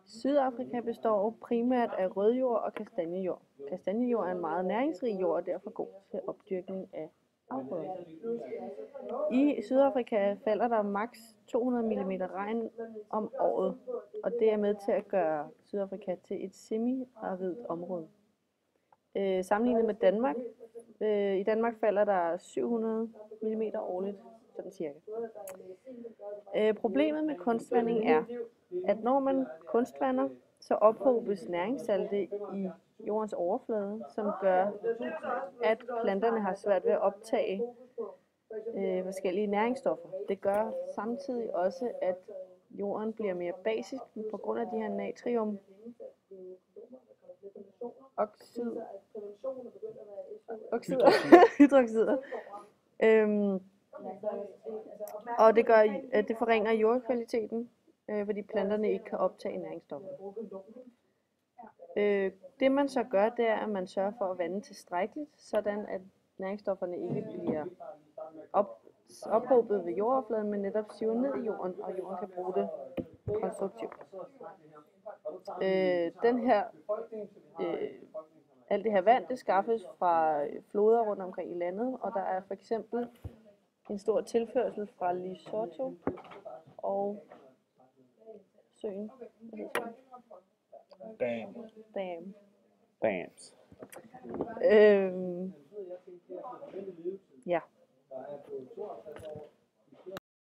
Sydafrika består primært af rødjord og kastanjejord. Kastanjejord er en meget næringsrig jord og derfor god til opdyrkning af afgrøder. I Sydafrika falder der maks 200 mm regn om året, og det er med til at gøre Sydafrika til et semi-aridt område. Sammenlignet med Danmark, i Danmark falder der 700 mm årligt, sådan cirka. Problemet med kunstvanding er, at når man kunstvander, så ophobes næringssalte i jordens overflade, som gør, at planterne har svært ved at optage forskellige næringsstoffer. Det gør samtidig også, at jorden bliver mere basisk på grund af de her hydroxider. Og det gør, at det forringer jordkvaliteten, fordi planterne ikke kan optage næringsstoffer. Det man så gør, det er, at man sørger for at vande tilstrækkeligt, sådan at næringsstofferne ikke bliver ophobet ved jordoverfladen, men netop siver ned i jorden, og jorden kan bruge det konstruktivt. Alt det her vand, det skaffes fra floder rundt omkring i landet, og der er for eksempel en stor tilførsel fra Lesotho og søen. Dams. Øhm,